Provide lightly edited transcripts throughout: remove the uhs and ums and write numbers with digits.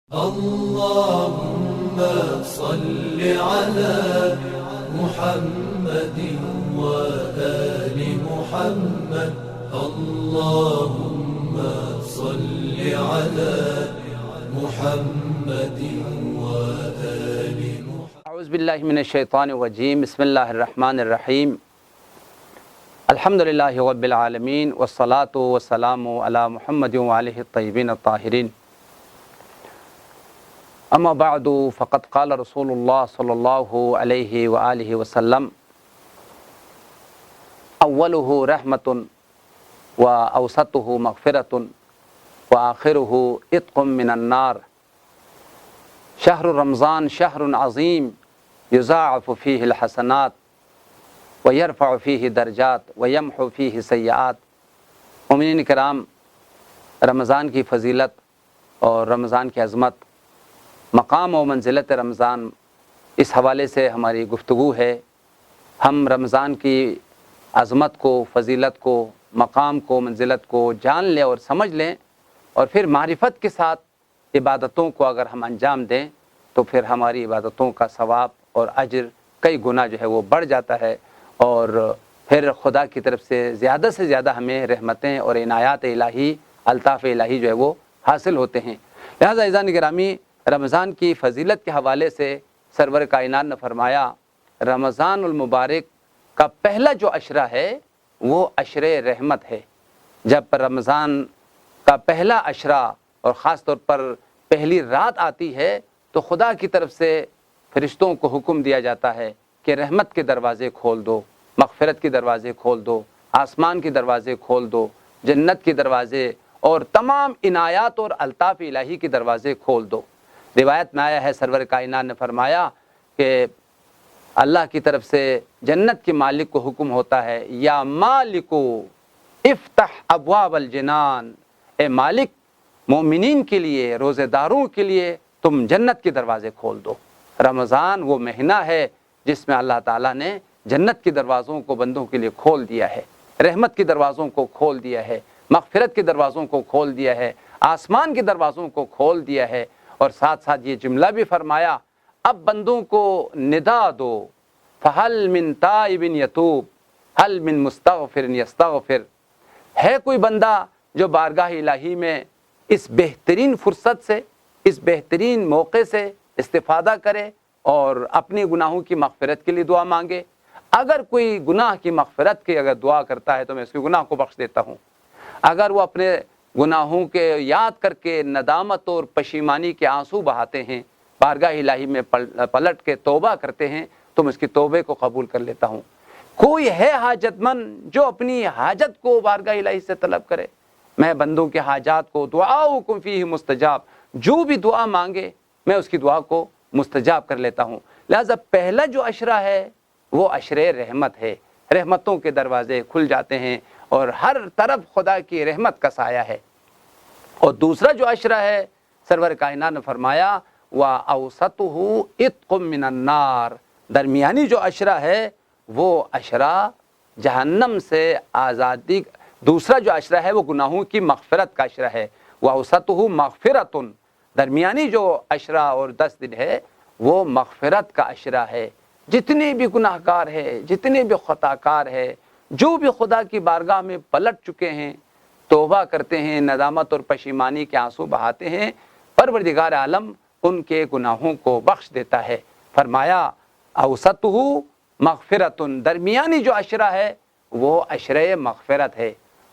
اللهم صل على محمد وآل محمد. اللهم صل على محمد وآل محمد. اعوذ باللہ من الشیطان الرجیم. بسم اللہ الرحمن الرحیم. الحمدللہ رب العالمین والصلاة والسلام علی محمد وآلہ الطیبین الطاہرین. اما بعد فقد قال رسول اللہ صلی اللہ علیہ وآلہ وسلم اولہ رحمۃ واوسطہ مغفرۃ وآخرہ عتق من النار. شہر رمضان شہر عظیم یضاعف فیہ الحسنات ویرفع فیہ درجات ویمحو فیہ سیئات. مومنین کرام، رمضان کی فضیلت اور رمضان کی عظمت، مقام و منزلت رمضان، اس حوالے سے ہماری گفتگو ہے. ہم رمضان کی عظمت کو، فضیلت کو، مقام کو، منزلت کو جان لیں اور سمجھ لیں، اور پھر معرفت کے ساتھ عبادتوں کو اگر ہم انجام دیں تو پھر ہماری عبادتوں کا ثواب اور اجر کئی گنا جو ہے وہ بڑھ جاتا ہے، اور پھر خدا کی طرف سے زیادہ ہمیں رحمتیں اور عنایات الہی، الطاف الہی جو ہے وہ حاصل ہوتے ہیں. لہذا عزیزان گرامی، رمضان کی فضیلت کے حوالے سے سرور کائنات نے فرمایا رمضان المبارک کا پہلا جو عشرہ ہے وہ عشرہ رحمت ہے. جب رمضان کا پہلا عشرہ اور خاص طور پر پہلی رات آتی ہے تو خدا کی طرف سے فرشتوں کو حکم دیا جاتا ہے کہ رحمت کے دروازے کھول دو، مغفرت کے دروازے کھول دو، آسمان کے دروازے کھول دو، جنت کے دروازے اور تمام عنایات اور الطاف الہی کے دروازے کھول دو. روایت میں آیا ہے، سرور کائنات نے فرمایا کہ اللہ کی طرف سے جنت کے مالک کو حکم ہوتا ہے، یا مالکو افتح ابواب الجنان، اے مالک مومنین کے لیے، روزے داروں کے لیے تم جنت کے دروازے کھول دو. رمضان وہ مہینہ ہے جس میں اللہ تعالیٰ نے جنت کے دروازوں کو بندوں کے لیے کھول دیا ہے، رحمت کے دروازوں کو کھول دیا ہے، مغفرت کے دروازوں کو کھول دیا ہے، آسمان کے دروازوں کو کھول دیا ہے. اور ساتھ ساتھ یہ جملہ بھی فرمایا، اب بندوں کو ندا دو، فہل من تائب یتوب ہل من مستغفر یستغفر. ہے کوئی بندہ جو بارگاہ الہی میں اس بہترین فرصت سے، اس بہترین موقع سے استفادہ کرے اور اپنے گناہوں کی مغفرت کے لیے دعا مانگے؟ اگر کوئی گناہ کی مغفرت کی اگر دعا کرتا ہے تو میں اس کے گناہ کو بخش دیتا ہوں. اگر وہ اپنے گناہوں کے یاد کر کے ندامت اور پشیمانی کے آنسو بہاتے ہیں، بارگاہ الہی میں پلٹ کے توبہ کرتے ہیں تو میں اس کی توبے کو قبول کر لیتا ہوں. کوئی ہے حاجت مند جو اپنی حاجت کو بارگاہ الہی سے طلب کرے؟ میں بندوں کے حاجات کو، دعاؤکم فیہ مستجاب، جو بھی دعا مانگے میں اس کی دعا کو مستجاب کر لیتا ہوں. لہذا پہلا جو عشرہ ہے وہ عشرہ رحمت ہے. رحمتوں کے دروازے کھل جاتے ہیں اور ہر طرف خدا کی رحمت کا سایہ ہے. اور دوسرا جو عشرہ ہے، سرور کائنات نے فرمایا وَأَوْسَطُهُ عِتْقٌ مِّنَ النَّارِ. درمیانی جو عشرہ ہے وہ عشرہ جہنم سے آزادی. دوسرا جو عشرہ ہے وہ گناہوں کی مغفرت کا عشرہ ہے. وَأَوْسَطُهُ مَغْفِرَةٌ. درمیانی جو عشرہ اور 10 دن ہے وہ مغفرت کا عشرہ ہے. جتنے بھی گناہ گار ہے، جتنے بھی خطا کار ہے، جو بھی خدا کی بارگاہ میں پلٹ چکے ہیں، توبہ کرتے ہیں، ندامت اور پشیمانی کے آنسو بہاتے ہیں، پروردگار عالم ان کے گناہوں کو بخش دیتا ہے. فرمایا اوسطہ مغفرۃ. درمیانی جو عشرہ ہے وہ عشرہ مغفرت ہے.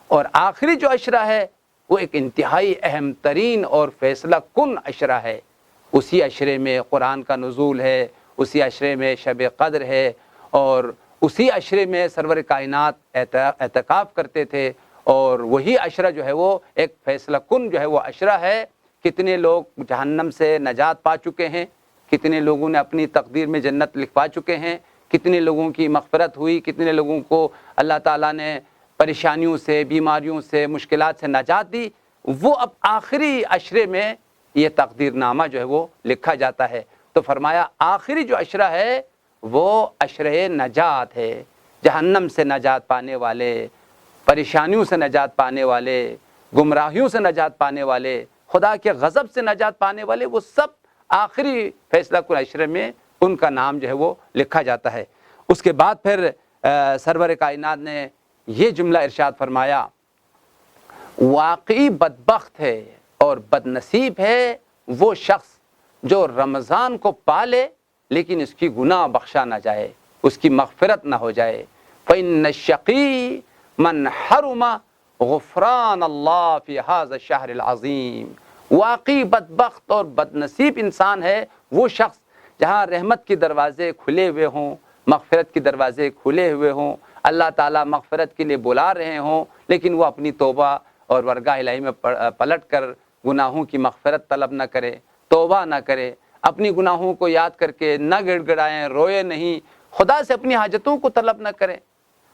اور آخری جو عشرہ ہے وہ ایک انتہائی اہم ترین اور فیصلہ کن عشرہ ہے. اسی عشرے میں قرآن کا نزول ہے، اسی عشرے میں شب قدر ہے، اور اسی عشرے میں سرور کائنات اعتکاف کرتے تھے. اور وہی عشرہ جو ہے وہ ایک فیصلہ کن جو ہے وہ عشرہ ہے. کتنے لوگ جہنم سے نجات پا چکے ہیں، کتنے لوگوں نے اپنی تقدیر میں جنت لکھوا چکے ہیں، کتنے لوگوں کی مغفرت ہوئی، کتنے لوگوں کو اللہ تعالیٰ نے پریشانیوں سے، بیماریوں سے، مشکلات سے نجات دی. وہ اب آخری عشرے میں یہ تقدیر نامہ جو ہے وہ لکھا جاتا ہے. تو فرمایا آخری جو عشرہ ہے وہ عشرہ نجات ہے. جہنم سے نجات پانے والے، پریشانیوں سے نجات پانے والے، گمراہیوں سے نجات پانے والے، خدا کے غضب سے نجات پانے والے، وہ سب آخری فیصلہ کن عشرے میں ان کا نام جو ہے وہ لکھا جاتا ہے۔ اس کے بعد پھر سرور کائنات نے یہ جملہ ارشاد فرمایا، واقعی بدبخت ہے اور بد نصیب ہے وہ شخص جو رمضان کو پالے لیکن اس کی گناہ بخشا نہ جائے، اس کی مغفرت نہ ہو جائے۔ فَإِنَّ الشَّقِيَّ مَنْ حَرُمَ غفران اللہ فی هذا الشہر العظیم۔ واقعی بدبخت اور بد نصیب انسان ہے وہ شخص جہاں رحمت کے دروازے کھلے ہوئے ہوں، مغفرت کے دروازے کھلے ہوئے ہوں، اللہ تعالیٰ مغفرت کے لیے بلا رہے ہوں، لیکن وہ اپنی توبہ اور ورگاہ الہی میں پلٹ کر گناہوں کی مغفرت طلب نہ کرے، توبہ نہ کرے، اپنی گناہوں کو یاد کر کے نہ گڑ گڑائیں، روئے نہیں، خدا سے اپنی حاجتوں کو طلب نہ کریں۔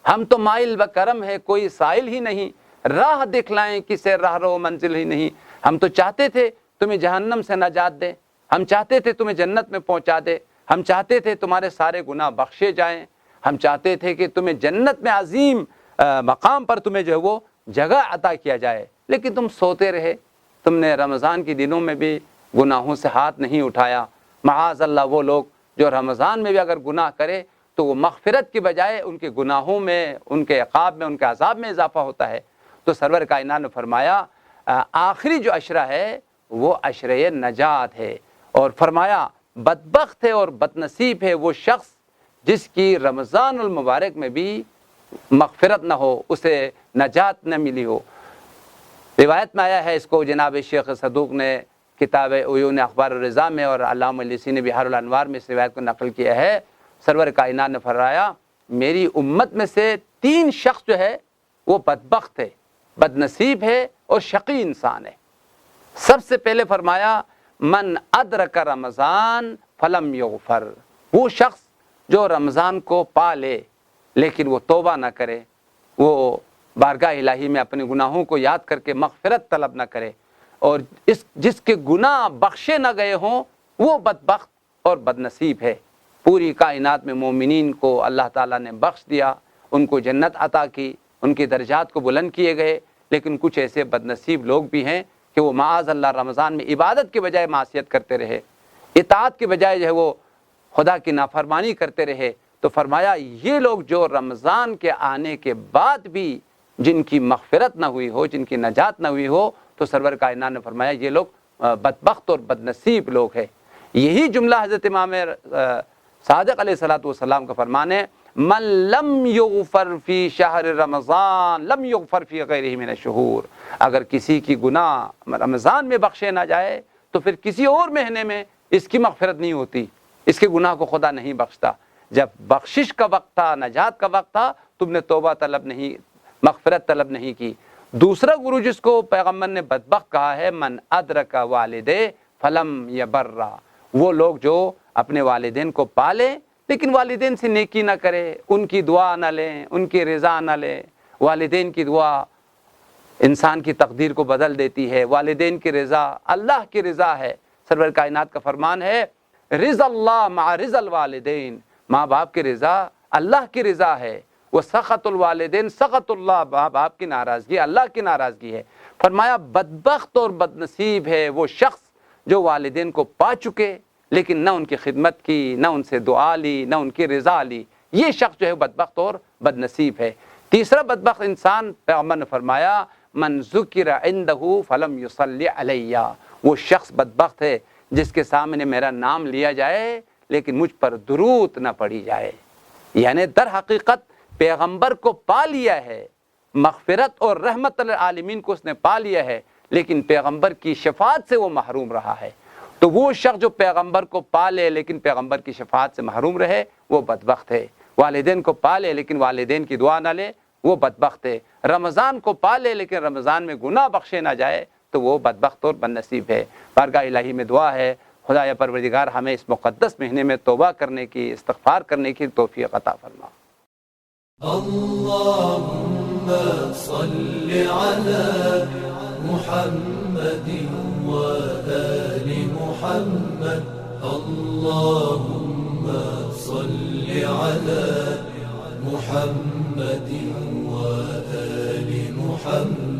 ہم تو مائل بکرم ہے، کوئی سائل ہی نہیں، راہ دکھلائیں کسے راہ رو منزل ہی نہیں۔ ہم تو چاہتے تھے تمہیں جہنم سے نجات دے، ہم چاہتے تھے تمہیں جنت میں پہنچا دے، ہم چاہتے تھے تمہارے سارے گناہ بخشے جائیں، ہم چاہتے تھے کہ تمہیں جنت میں عظیم مقام پر تمہیں جو ہے وہ جگہ عطا کیا جائے، لیکن تم سوتے رہے، تم نے رمضان کے دنوں میں بھی گناہوں سے ہاتھ نہیں اٹھایا۔ معاذ اللہ وہ لوگ جو رمضان میں بھی اگر گناہ کرے تو وہ مغفرت کے بجائے ان کے گناہوں میں، ان کے عقاب میں، ان کے عذاب میں اضافہ ہوتا ہے۔ تو سرور کائنات نے فرمایا آخری جو عشرہ ہے وہ عشرہ نجات ہے، اور فرمایا بدبخت ہے اور بد نصیب ہے وہ شخص جس کی رمضان المبارک میں بھی مغفرت نہ ہو، اسے نجات نہ ملی ہو۔ روایت میں آیا ہے، اس کو جناب شیخ صدوق نے کتاب عیون اخبار الرضا میں اور علامہ السی نے بحار الانوار میں اس روایت کو نقل کیا ہے۔ سرور کائنات نے فرمایا میری امت میں سے 3 شخص جو ہے وہ بدبخت ہے، بد نصیب ہے اور شقی انسان ہے۔ سب سے پہلے فرمایا من ادرک رمضان فلم یغفر، وہ شخص جو رمضان کو پا لے لیکن وہ توبہ نہ کرے، وہ بارگاہ الہی میں اپنے گناہوں کو یاد کر کے مغفرت طلب نہ کرے، اور جس کے گناہ بخشے نہ گئے ہوں وہ بدبخت اور بد نصیب ہے۔ پوری کائنات میں مومنین کو اللہ تعالیٰ نے بخش دیا، ان کو جنت عطا کی، ان کے درجات کو بلند کیے گئے، لیکن کچھ ایسے بد نصیب لوگ بھی ہیں کہ وہ معاذ اللہ رمضان میں عبادت کے بجائے معصیت کرتے رہے، اطاعت کے بجائے جو ہے وہ خدا کی نافرمانی کرتے رہے۔ تو فرمایا یہ لوگ جو رمضان کے آنے کے بعد بھی جن کی مغفرت نہ ہوئی ہو، جن کی نجات نہ ہوئی ہو، تو سرور کائنات نے فرمایا یہ لوگ بدبخت اور بد نصیب لوگ ہیں۔ یہی جملہ حضرت امام صادق علیہ الصلوۃ والسلام کا فرمان ہے، من لم یغفر فی شہر رمضان لم یغفر فی غیرہ من الشہور، اگر کسی کی گناہ رمضان میں بخشے نہ جائے تو پھر کسی اور مہینے میں اس کی مغفرت نہیں ہوتی، اس کے گناہ کو خدا نہیں بخشتا۔ جب بخشش کا وقت تھا، نجات کا وقت تھا، تم نے توبہ طلب نہیں، مغفرت طلب نہیں کی۔ دوسرا گروہ جس کو پیغمبر نے بدبخت کہا ہے، من ادرک والدے فلم یبرا، وہ لوگ جو اپنے والدین کو پالے لیکن والدین سے نیکی نہ کرے، ان کی دعا نہ لیں، ان کی رضا نہ لیں۔ والدین کی دعا انسان کی تقدیر کو بدل دیتی ہے، والدین کی رضا اللہ کی رضا ہے۔ سرور کائنات کا فرمان ہے رضا اللہ مع رضا الوالدین، ماں باپ کی رضا اللہ کی رضا ہے، وہ سخط الوالدین سخط اللہ، ماں باپ کی ناراضگی اللہ کی ناراضگی ہے۔ فرمایا بدبخت اور بد نصیب ہے وہ شخص جو والدین کو پا چکے لیکن نہ ان کی خدمت کی، نہ ان سے دعا لی، نہ ان کی رضا لی، یہ شخص جو ہے بدبخت اور بد نصیب ہے۔ تیسرا بدبخت انسان پیغمبر نے فرمایا من ذکر عندہ فلم یصلی علیہ، وہ شخص بدبخت ہے جس کے سامنے میرا نام لیا جائے لیکن مجھ پر درود نہ پڑھی جائے۔ یعنی در حقیقت پیغمبر کو پا لیا ہے، مغفرت اور رحمت للعالمین کو اس نے پا لیا ہے، لیکن پیغمبر کی شفاعت سے وہ محروم رہا ہے۔ تو وہ شخص جو پیغمبر کو پا لے لیکن پیغمبر کی شفاعت سے محروم رہے وہ بدبخت ہے۔ والدین کو پا لے لیکن والدین کی دعا نہ لے وہ بدبخت ہے۔ رمضان کو پا لے لیکن رمضان میں گناہ بخشے نہ جائے تو وہ بدبخت اور بد نصیب ہے۔ بارگاہ الہی میں دعا ہے خدا یا پروردگار ہمیں اس مقدس مہینے میں توبہ کرنے کی، استغفار کرنے کی توفیق عطا فرما۔ اللهم صل على محمد وآل محمد، اللهم صل على محمد وآل محمد۔